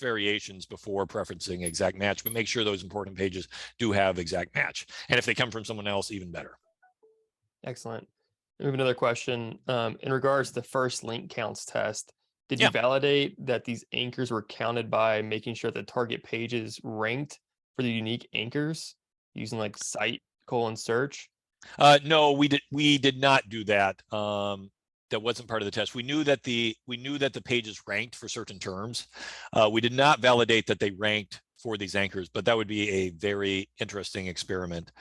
variations before preferencing exact match, but make sure those important pages do have exact match. And if they come from someone else, even better. Excellent. We have another question. In regards to the first link counts test, did you Yeah. validate that these anchors were counted by making sure the target page is ranked for the unique anchors using like cite : search? No, we did not do that. That wasn't part of the test. We knew that the pages ranked for certain terms. We did not validate that they ranked for these anchors, but that would be a very interesting experiment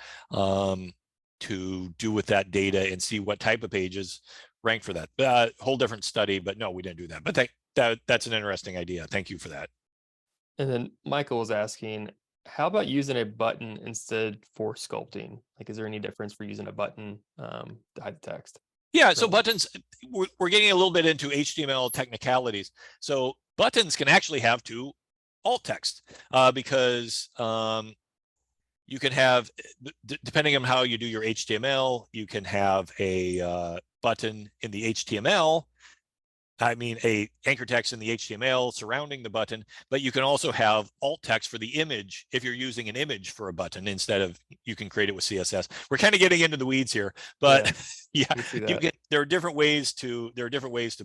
to do with that data and see what type of pages rank for that. Whole different study, but no, we didn't do that. But that's an interesting idea. Thank you for that. And then Michael was asking, how about using a button instead for sculpting? Like, is there any difference for using a button to hide the text? Yeah, so buttons, we're getting a little bit into HTML technicalities. So buttons can actually have two alt text because you can have, depending on how you do your HTML, you can have a button in the HTML a anchor text in the HTML surrounding the button, but you can also have alt text for the image if you're using an image for a button instead of, you can create it with CSS. We're kind of getting into the weeds here, but yeah, we see you that. can, there are different ways to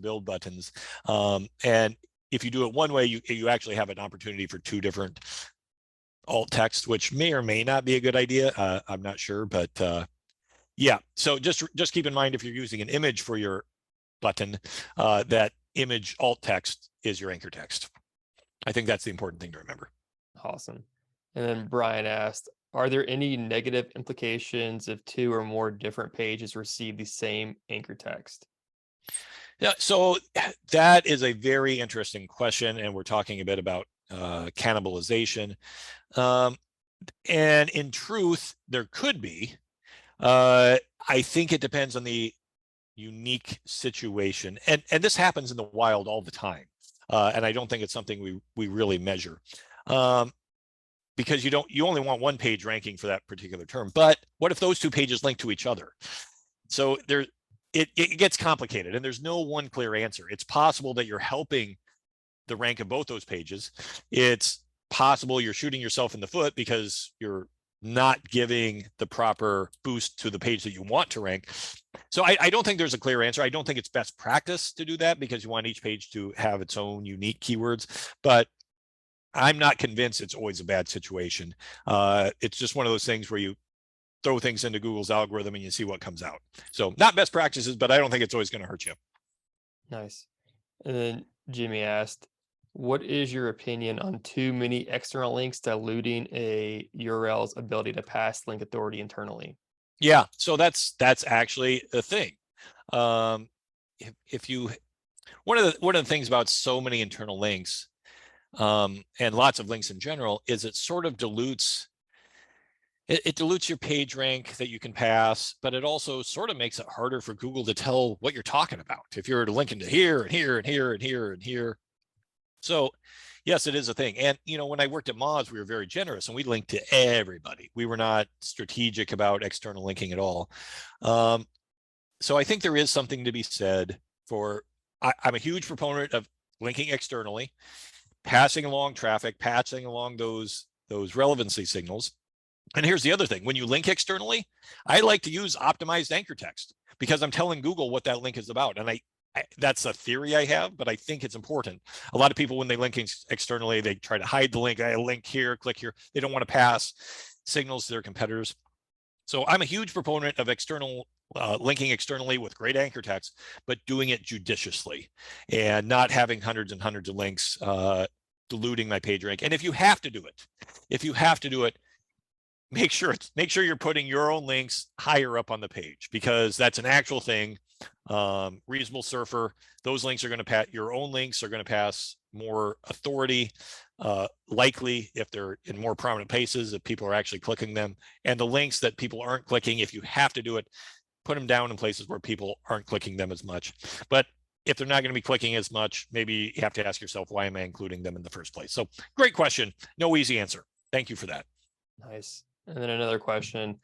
build buttons. And if you do it one way, you actually have an opportunity for two different alt text, which may or may not be a good idea. I'm not sure, but yeah. So just keep in mind, if you're using an image for your button, that image alt text is your anchor text. I think that's the important thing to remember. Awesome. And then Brian asked, are there any negative implications if two or more different pages receive the same anchor text? Yeah, so that is a very interesting question, and we're talking a bit about cannibalization. And in truth, there could be. I think it depends on the unique situation, and this happens in the wild all the time. And I don't think it's something we really measure, because you only want one page ranking for that particular term. But what if those two pages link to each other? So it gets complicated, and there's no one clear answer. It's possible that you're helping the rank of both those pages. It's possible you're shooting yourself in the foot because you're not giving the proper boost to the page that you want to rank. So I don't think there's a clear answer. I don't think it's best practice to do that, because you want each page to have its own unique keywords. But I'm not convinced it's always a bad situation. It's just one of those things where you throw things into Google's algorithm and you see what comes out. So not best practices, but I don't think it's always going to hurt you. Nice. And then Jimmy asked, what is your opinion on too many external links diluting a URL's ability to pass link authority internally? Yeah, so that's actually a thing. If you, one of the things about so many internal links, and lots of links in general, is it sort of dilutes it dilutes your page rank that you can pass, but it also sort of makes it harder for Google to tell what you're talking about if you're linking to here and here and here and here and here. So yes, it is a thing. And when I worked at Moz, we were very generous and we linked to everybody. We were not strategic about external linking at all. So I think there is something to be said for, I'm a huge proponent of linking externally, passing along traffic, passing along those relevancy signals. And here's the other thing. When you link externally, I like to use optimized anchor text, because I'm telling Google what that link is about. And that's a theory I have, but I think it's important. A lot of people, when they link externally, they try to hide the link. I link here, click here. They don't want to pass signals to their competitors. So I'm a huge proponent of linking externally with great anchor text, but doing it judiciously and not having hundreds and hundreds of links, diluting my page rank. And if you have to do it, make sure you're putting your own links higher up on the page, because that's an actual thing. Reasonable Surfer, those links are going to pass, your own links are going to pass more authority, likely if they're in more prominent places, if people are actually clicking them. And the links that people aren't clicking, if you have to do it, put them down in places where people aren't clicking them as much. But if they're not going to be clicking as much, maybe you have to ask yourself, why am I including them in the first place? So great question. No easy answer. Thank you for that. Nice. And then another question,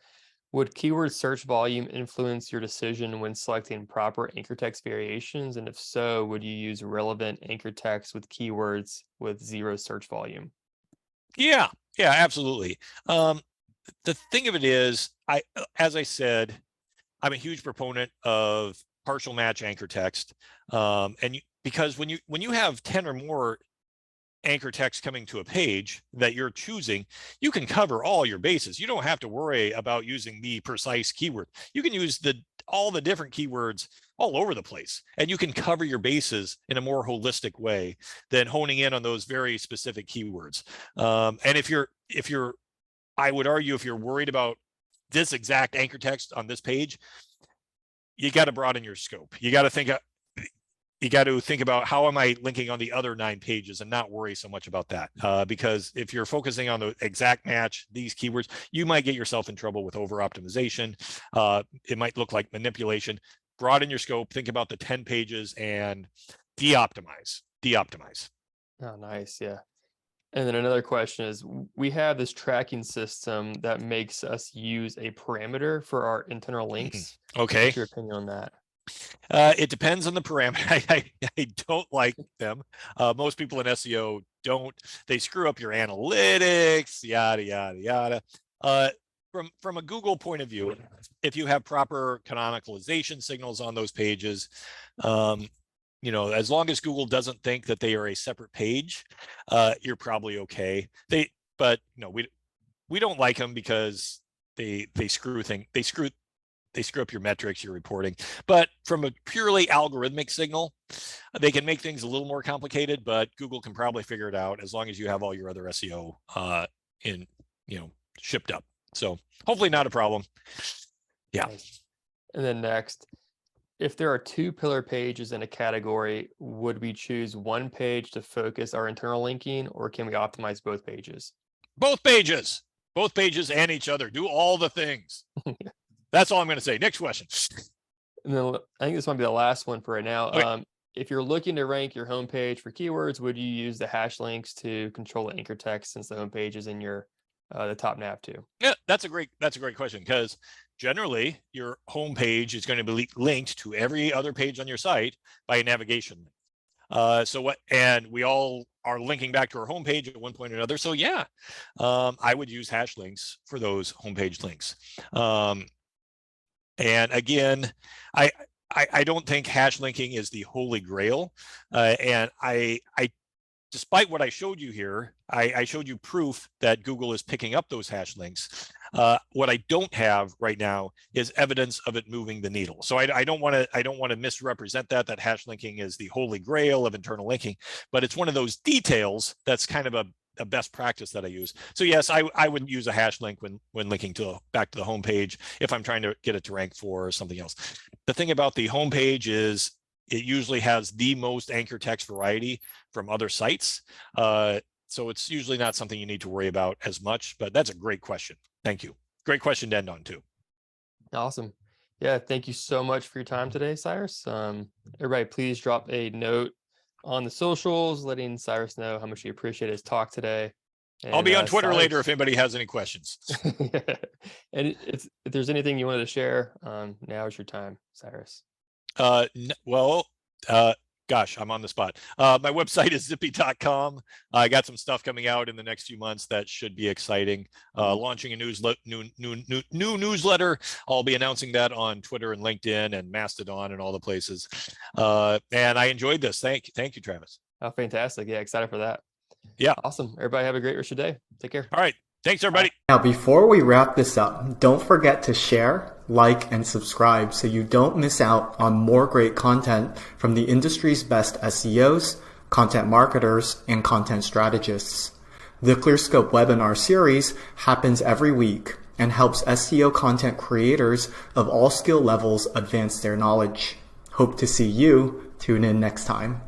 would keyword search volume influence your decision when selecting proper anchor text variations? And if so, would you use relevant anchor text with keywords with zero search volume? Yeah, absolutely. The thing of it is, as I said, I'm a huge proponent of partial match anchor text. Because when you have 10 or more anchor text coming to a page that you're choosing, you can cover all your bases. You don't have to worry about using the precise keyword. You can use all the different keywords all over the place, and you can cover your bases in a more holistic way than honing in on those very specific keywords. And if you're, I would argue, if you're worried about this exact anchor text on this page, you got to broaden your scope. You got to think about, how am I linking on the other 9 pages, and not worry so much about that. Because if you're focusing on the exact match, these keywords, you might get yourself in trouble with over optimization. It might look like manipulation. Broaden your scope, think about the 10 pages, and de-optimize. Oh, nice. Yeah. And then another question is, we have this tracking system that makes us use a parameter for our internal links. Okay. What's your opinion on that? It depends on the parameter. I don't like them. Most people in SEO don't. They screw up your analytics, yada, yada, yada. From a Google point of view, if you have proper canonicalization signals on those pages, as long as Google doesn't think that they are a separate page, you're probably okay. But we don't like them because they screw up your metrics, your reporting. But from a purely algorithmic signal, they can make things a little more complicated, but Google can probably figure it out as long as you have all your other SEO shipped up. So hopefully not a problem. Yeah. And then next, if there are 2 pillar pages in a category, would we choose one page to focus our internal linking, or can we optimize both pages? Both pages and each other. Do all the things. That's all I'm going to say. Next question. And then I think this might be the last one for right now. Okay. If you're looking to rank your homepage for keywords, would you use the hash links to control the anchor text, since the homepage is in your the top nav too? Yeah, that's a great question, because generally your homepage is going to be linked to every other page on your site by a navigation link. And we all are linking back to our homepage at one point or another. So yeah, I would use hash links for those homepage links. And again, I don't think hash linking is the holy grail. And I despite what I showed you here, I showed you proof that Google is picking up those hash links. What I don't have right now is evidence of it moving the needle. So I don't want to misrepresent that hash linking is the holy grail of internal linking, but it's one of those details that's kind of a best practice that I use. So yes, I would use a hash link when linking back to the homepage if I'm trying to get it to rank for something else. The thing about the homepage is it usually has the most anchor text variety from other sites. So it's usually not something you need to worry about as much, but that's a great question. Thank you. Great question to end on too. Awesome. Yeah, thank you so much for your time today, Cyrus. Everybody, please drop a note on the socials, letting Cyrus know how much you appreciate his talk today. And, I'll be on Twitter later if anybody has any questions. And if there's anything you wanted to share, now is your time, Cyrus. Gosh, I'm on the spot. My website is zyppy.com. I got some stuff coming out in the next few months that should be exciting. Launching a new newsletter. I'll be announcing that on Twitter and LinkedIn and Mastodon and all the places. And I enjoyed this. Thank you, Travis. Oh, fantastic. Yeah, excited for that. Yeah. Awesome. Everybody have a great rest of your day. Take care. All right. Thanks, everybody. Now, before we wrap this up, don't forget to share, like, and subscribe so you don't miss out on more great content from the industry's best SEOs, content marketers, and content strategists. The ClearScope webinar series happens every week and helps SEO content creators of all skill levels advance their knowledge. Hope to see you. Tune in next time.